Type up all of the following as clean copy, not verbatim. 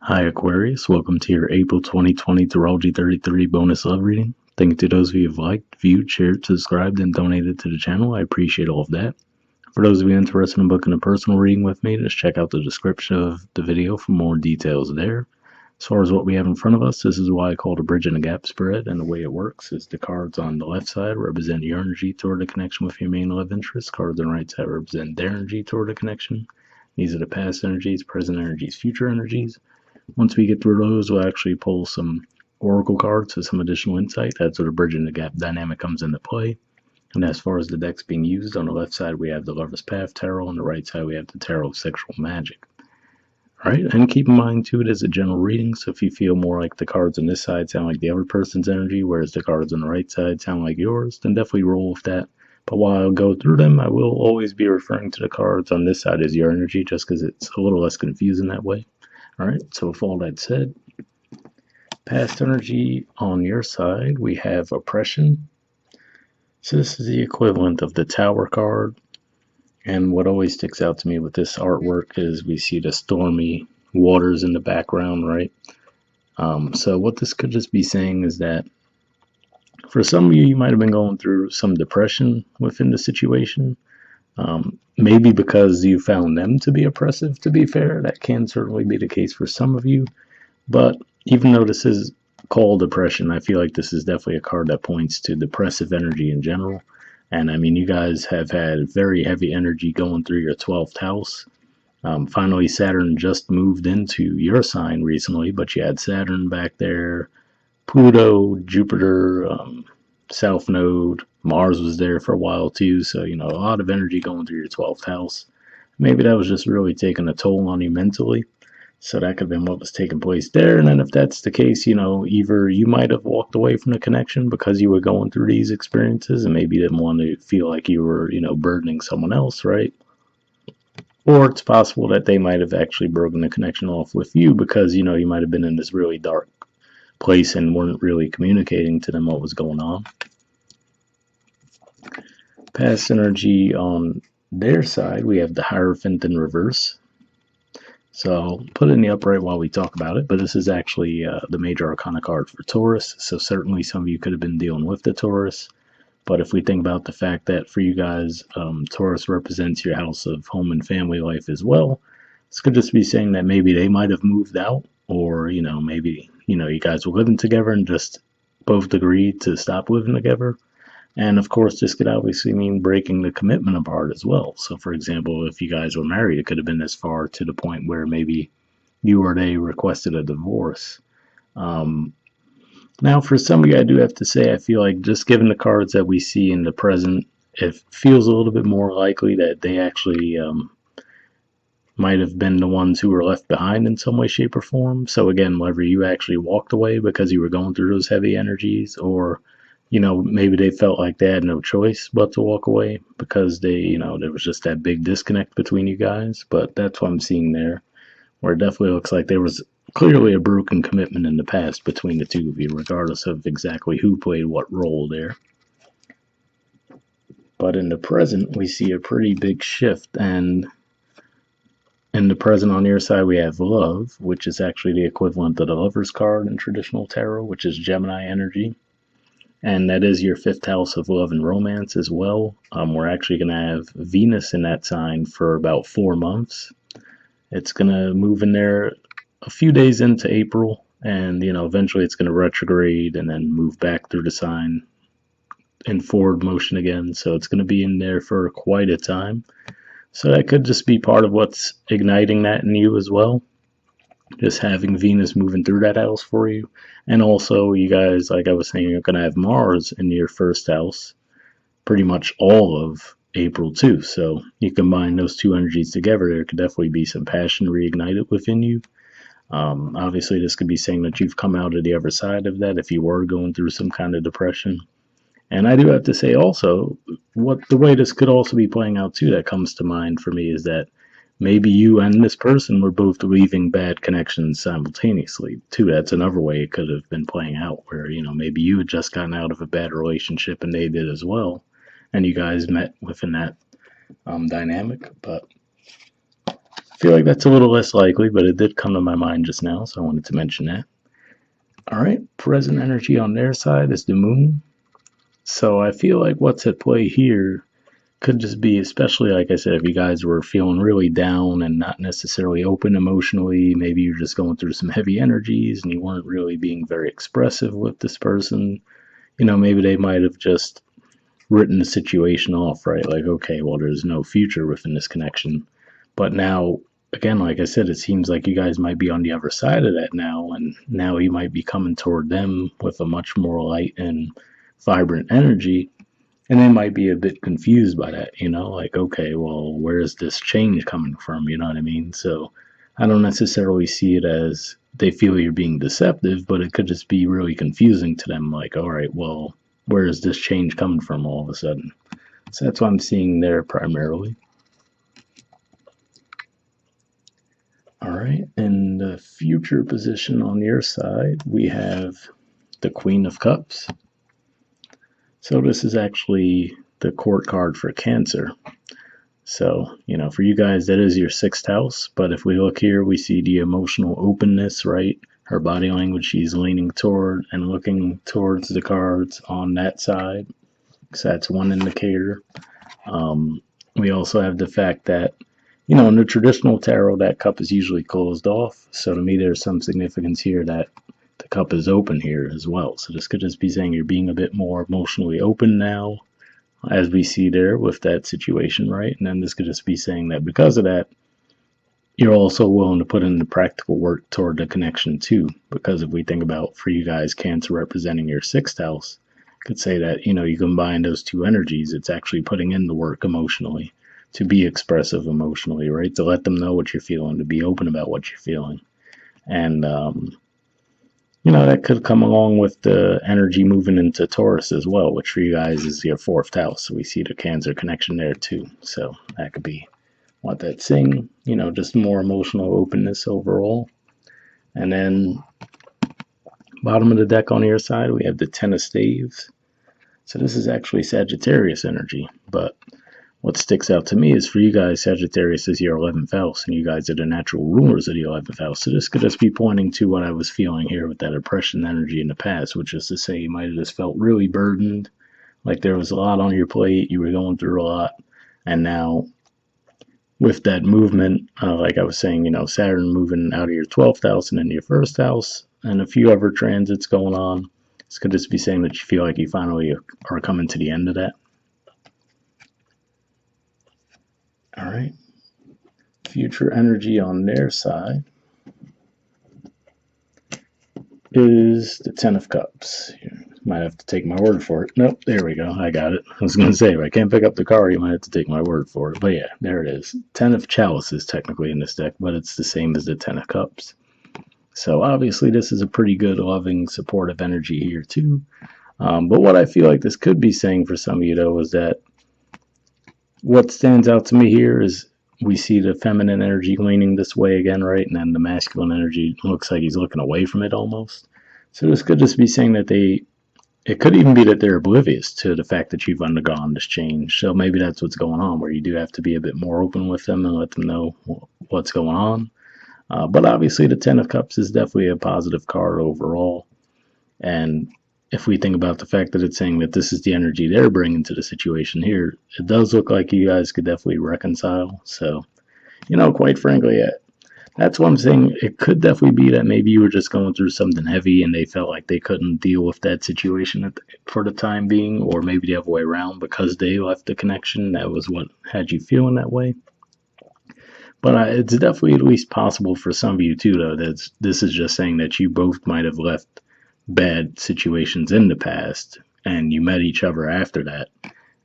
Hi Aquarius, welcome to your April 2020 Astrology 33 bonus love reading. Thank you to those of you who've liked, viewed, shared, subscribed, and donated to the channel. I appreciate all of that. For those of you interested in booking a personal reading with me, just check out the description of the video for more details there. As far as what we have in front of us, this is why I call it a bridge and a gap spread, and the way it works is the cards on the left side represent your energy toward the connection with your main love interest. Cards on the right side represent their energy toward the connection. These are the past energies, present energies, future energies. Once we get through those, we'll actually pull some oracle cards for some additional insight. That's where the bridge and the gap dynamic comes into play. And as far as the decks being used, on the left side we have the Lover's Path Tarot, on the right side we have the Tarot of Sexual Magic. Alright, and keep in mind too, it is a general reading, so if you feel more like the cards on this side sound like the other person's energy, whereas the cards on the right side sound like yours, then definitely roll with that. But while I go through them, I will always be referring to the cards on this side as your energy, just because it's a little less confusing that way. Alright, so with all that said, past energy on your side, we have oppression. So this is the equivalent of the Tower card. And what always sticks out to me with this artwork is we see the stormy waters in the background, right? So what this could just be saying is that for some of you, you might have been going through some depression within the situation. Maybe because you found them to be oppressive, to be fair. That can certainly be the case for some of you. But even though this is called depression, I feel like this is definitely a card that points to depressive energy in general. And I mean, you guys have had very heavy energy going through your 12th house. Finally, Saturn just moved into your sign recently, but you had Saturn back there, Pluto, Jupiter, South Node, Mars was there for a while too. So, a lot of energy going through your 12th house. Maybe that was just really taking a toll on you mentally. So that could have been what was taking place there. And then if that's the case, either you might have walked away from the connection because you were going through these experiences and maybe didn't want to feel like you were, burdening someone else, right? Or it's possible that they might have actually broken the connection off with you because, you might have been in this really dark place and weren't really communicating to them what was going on. Past energy on their side, we have the Hierophant in reverse. So I'll put it in the upright while we talk about it, but this is actually the major arcana card for Taurus. So certainly some of you could have been dealing with the Taurus. But if we think about the fact that for you guys, Taurus represents your house of home and family life as well, this could just be saying that maybe they might have moved out, or maybe you guys were living together and just both agreed to stop living together. And of course, this could obviously mean breaking the commitment apart as well. So, for example, if you guys were married, it could have been this far to the point where maybe you or they requested a divorce. Now, for some of you, I do have to say, I feel like just given the cards that we see in the present, it feels a little bit more likely that they actually might have been the ones who were left behind in some way, shape, or form. So, again, whether you actually walked away because you were going through those heavy energies, or maybe they felt like they had no choice but to walk away because there was just that big disconnect between you guys. But that's what I'm seeing there, where it definitely looks like there was clearly a broken commitment in the past between the two of you, regardless of exactly who played what role there. But in the present, we see a pretty big shift, and in the present on your side, we have love, which is actually the equivalent of the Lover's card in traditional tarot, which is Gemini energy. And that is your 5th house of love and romance as well. We're actually going to have Venus in that sign for about 4 months. It's going to move in there a few days into April, and eventually it's going to retrograde and then move back through the sign in forward motion again. So it's going to be in there for quite a time. So that could just be part of what's igniting that in you as well. Just having Venus moving through that house for you. And also, you guys, like I was saying, you're going to have Mars in your 1st house pretty much all of April too. So you combine those two energies together, there could definitely be some passion reignited within you. Obviously, this could be saying that you've come out of the other side of that if you were going through some kind of depression. And I do have to say also, the way this could also be playing out too that comes to mind for me is that maybe you and this person were both leaving bad connections simultaneously too. That's another way it could have been playing out, where maybe you had just gotten out of a bad relationship and they did as well, and you guys met within that dynamic. But feel like that's a little less likely, but it did come to my mind just now, so I wanted to mention that. All right, present energy on their side is the moon. So I feel like what's at play here could just be, especially like I said, if you guys were feeling really down and not necessarily open emotionally, maybe you're just going through some heavy energies and you weren't really being very expressive with this person. Maybe they might have just written the situation off, right? Like, okay, well, there's no future within this connection. But now, again, like I said, it seems like you guys might be on the other side of that now, and now you might be coming toward them with a much more light and vibrant energy. And they might be a bit confused by that, like, okay, well, where is this change coming from? You know what I mean? So I don't necessarily see it as they feel you're being deceptive, but it could just be really confusing to them, like, all right, well, where is this change coming from all of a sudden? So that's what I'm seeing there primarily. All right, in the future position on your side, we have the Queen of Cups. So this is actually the court card for Cancer. So, for you guys, that is your sixth house. But if we look here, we see the emotional openness, right? Her body language, she's leaning toward and looking towards the cards on that side. So that's one indicator. We also have the fact that, in the traditional tarot, that cup is usually closed off. So to me, there's some significance here that the cup is open here as well. So this could just be saying you're being a bit more emotionally open now, as we see there with that situation, right? And then this could just be saying that because of that, you're also willing to put in the practical work toward the connection too. Because if we think about, for you guys, Cancer representing your sixth house, could say that, you combine those two energies, it's actually putting in the work emotionally to be expressive emotionally, right? To let them know what you're feeling, to be open about what you're feeling. And, that could come along with the energy moving into Taurus as well, which for you guys is your fourth house. So we see the Cancer connection there too. So that could be what that's saying, just more emotional openness overall. And then bottom of the deck on your side, we have the Ten of Staves. So this is actually Sagittarius energy, but what sticks out to me is for you guys, Sagittarius is your 11th house, and you guys are the natural rulers of the 11th house. So this could just be pointing to what I was feeling here with that oppression energy in the past, which is to say you might have just felt really burdened, like there was a lot on your plate, you were going through a lot, and now with that movement, like I was saying, Saturn moving out of your 12th house and into your first house, and a few other transits going on, this could just be saying that you feel like you finally are coming to the end of that. All right. Future energy on their side is the Ten of Cups. You might have to take my word for it. Nope, there we go. I got it. I was going to say, if I can't pick up the card, you might have to take my word for it. But yeah, there it is. Ten of Chalices technically in this deck, but it's the same as the Ten of Cups. So obviously this is a pretty good, loving, supportive energy here too. But what I feel like this could be saying for some of you, though, is that what stands out to me here is we see the feminine energy leaning this way again, right? And then the masculine energy looks like he's looking away from it almost. So this could just be saying that it could even be that they're oblivious to the fact that you've undergone this change. So maybe that's what's going on, where you do have to be a bit more open with them and let them know what's going on. But obviously the Ten of Cups is definitely a positive card overall. And if we think about the fact that it's saying that this is the energy they're bringing to the situation here, it does look like you guys could definitely reconcile. So, quite frankly, that's what I'm saying. It could definitely be that maybe you were just going through something heavy and they felt like they couldn't deal with that situation for the time being, or maybe the other way around because they left the connection. That was what had you feeling that way. But it's definitely at least possible for some of you too, though, that this is just saying that you both might have left bad situations in the past and you met each other after that,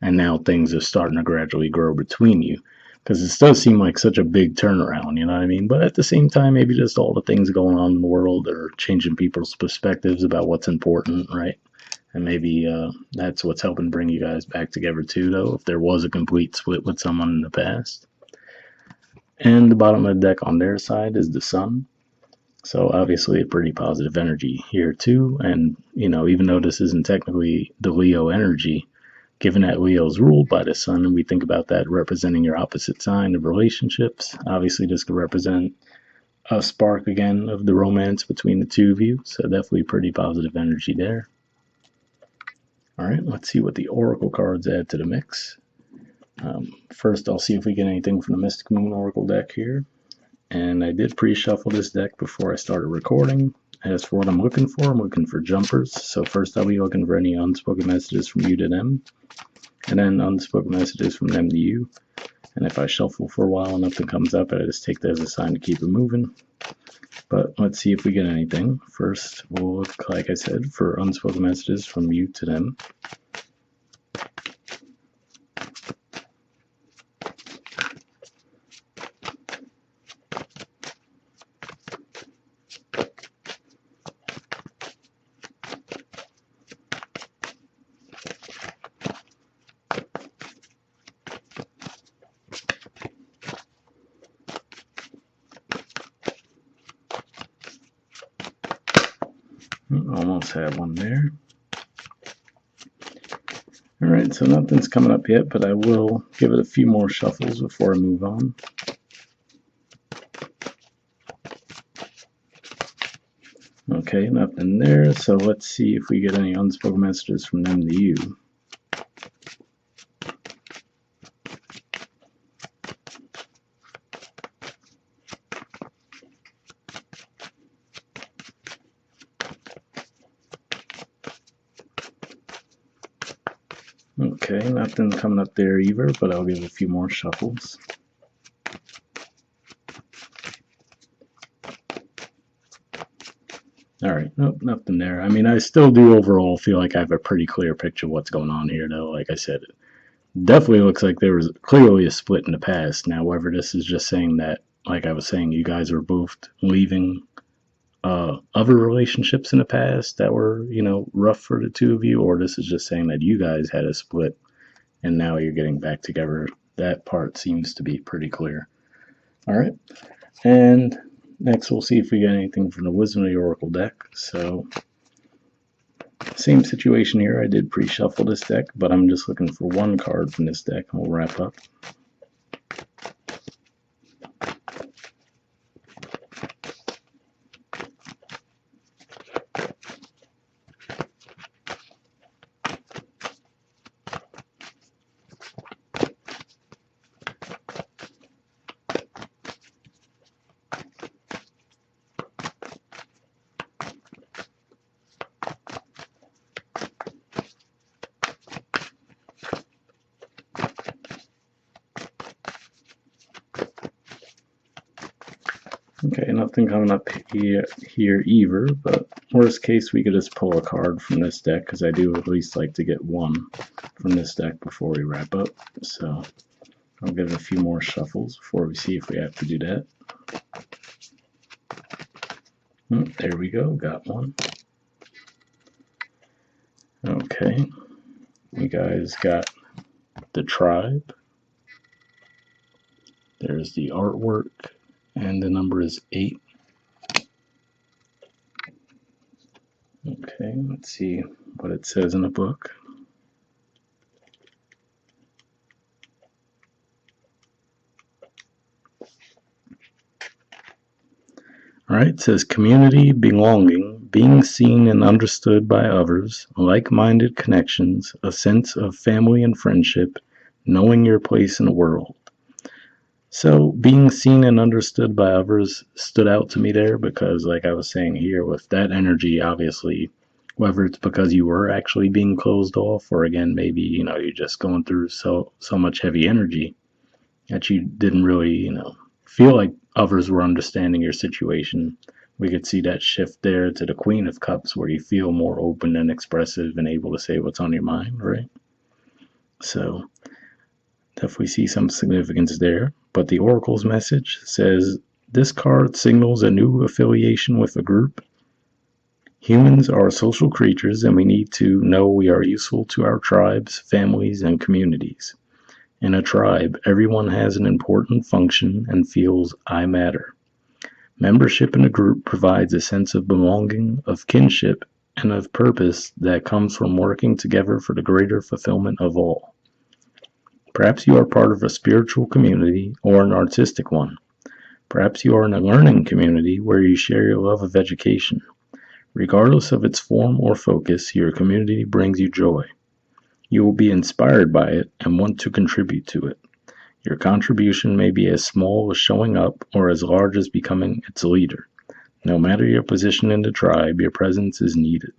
and now things are starting to gradually grow between you, because it does seem like such a big turnaround, you know what I mean? But at the same time, maybe just all the things going on in the world are changing people's perspectives about what's important, right? And maybe that's what's helping bring you guys back together too, though, if there was a complete split with someone in the past. And the bottom of the deck on their side is the Sun. So obviously a pretty positive energy here too. And, even though this isn't technically the Leo energy, given that Leo is ruled by the sun, and we think about that representing your opposite sign of relationships, obviously this could represent a spark again of the romance between the two of you. So definitely pretty positive energy there. All right, let's see what the Oracle cards add to the mix. First, I'll see if we get anything from the Mystic Moon Oracle deck here. And I did pre-shuffle this deck before I started recording. As for what I'm looking for jumpers. So first I'll be looking for any unspoken messages from you to them, and then unspoken messages from them to you. And if I shuffle for a while and nothing comes up, I just take that as a sign to keep it moving. But let's see if we get anything. First, we'll look, like I said, for unspoken messages from you to them. Almost had one there. Alright, so nothing's coming up yet, but I will give it a few more shuffles before I move on. Okay, nothing there, so let's see if we get any unspoken messages from them to you. Okay, nothing coming up there either, but I'll give it a few more shuffles. Alright, nope, nothing there. I mean, I still do overall feel like I have a pretty clear picture of what's going on here, though. Like I said, it definitely looks like there was clearly a split in the past. Now, whether this is just saying that, like I was saying, you guys were both leaving other relationships in the past that were, rough for the two of you, or this is just saying that you guys had a split and now you're getting back together. That part seems to be pretty clear. All right, and next we'll see if we get anything from the Wisdom of the Oracle deck. So same situation here. I did pre-shuffle this deck, but I'm just looking for one card from this deck and we'll wrap up. Okay, nothing coming up here either, but worst case we could just pull a card from this deck, because I do at least like to get one from this deck before we wrap up. So I'll give it a few more shuffles before we see if we have to do that. There we go, got one. Okay, you guys got the tribe. There's the artwork. And the number is 8. Okay, let's see what it says in the book. All right, it says community, belonging, being seen and understood by others, like-minded connections, a sense of family and friendship, knowing your place in the world. So being seen and understood by others stood out to me there because, like I was saying here, with that energy, obviously, whether it's because you were actually being closed off, or again, maybe, you're just going through so much heavy energy that you didn't really, feel like others were understanding your situation. We could see that shift there to the Queen of Cups, where you feel more open and expressive and able to say what's on your mind, right? So definitely see some significance there. But the Oracle's message says, this card signals a new affiliation with a group. Humans are social creatures, and we need to know we are useful to our tribes, families, and communities. In a tribe, everyone has an important function and feels I matter. Membership in a group provides a sense of belonging, of kinship, and of purpose that comes from working together for the greater fulfillment of all. Perhaps you are part of a spiritual community or an artistic one. Perhaps you are in a learning community where you share your love of education. Regardless of its form or focus, your community brings you joy. You will be inspired by it and want to contribute to it. Your contribution may be as small as showing up or as large as becoming its leader. No matter your position in the tribe, your presence is needed.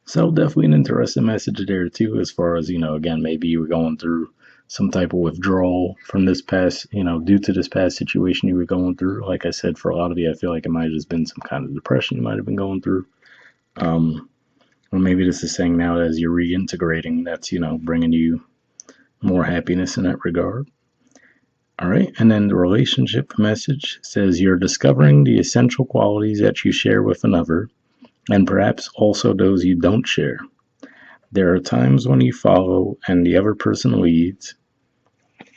So definitely an interesting message there too, as far as, again, maybe you were going through some type of withdrawal from this past, due to this past situation you were going through. Like I said, for a lot of you, I feel like it might have just been some kind of depression you might have been going through. Or maybe this is saying now as you're reintegrating, that's, bringing you more happiness in that regard. All right. And then the relationship message says you're discovering the essential qualities that you share with another, and perhaps also those you don't share. There are times when you follow and the other person leads,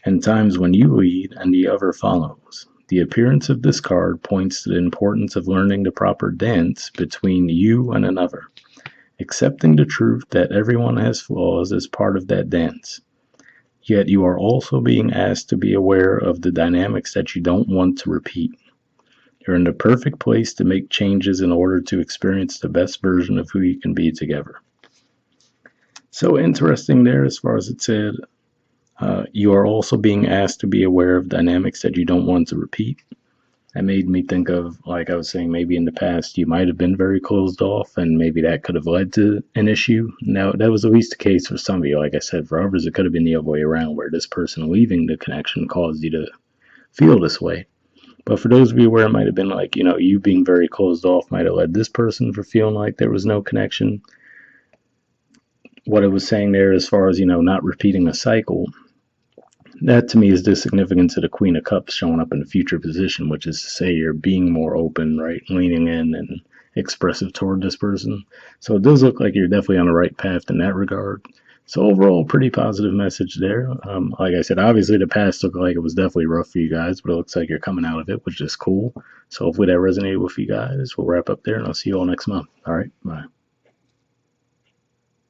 and times when you lead and the other follows. The appearance of this card points to the importance of learning the proper dance between you and another. Accepting the truth that everyone has flaws is part of that dance. Yet you are also being asked to be aware of the dynamics that you don't want to repeat. You're in the perfect place to make changes in order to experience the best version of who you can be together. So interesting there, as far as it said, you are also being asked to be aware of dynamics that you don't want to repeat. That made me think of, like I was saying, maybe in the past you might have been very closed off, and maybe that could have led to an issue. Now, that was at least the case for some of you. Like I said, for others, it could have been the other way around, where this person leaving the connection caused you to feel this way. But for those of you where it might have been like, you being very closed off might have led this person for feeling like there was no connection. What it was saying there, as far as, not repeating a cycle, that to me is the significance of the Queen of Cups showing up in the future position, which is to say you're being more open, right? Leaning in and expressive toward this person. So it does look like you're definitely on the right path in that regard. So overall, pretty positive message there. Like I said, obviously the past looked like it was definitely rough for you guys, but it looks like you're coming out of it, which is cool. So hopefully that resonated with you guys. We'll wrap up there, and I'll see you all next month. All right, bye.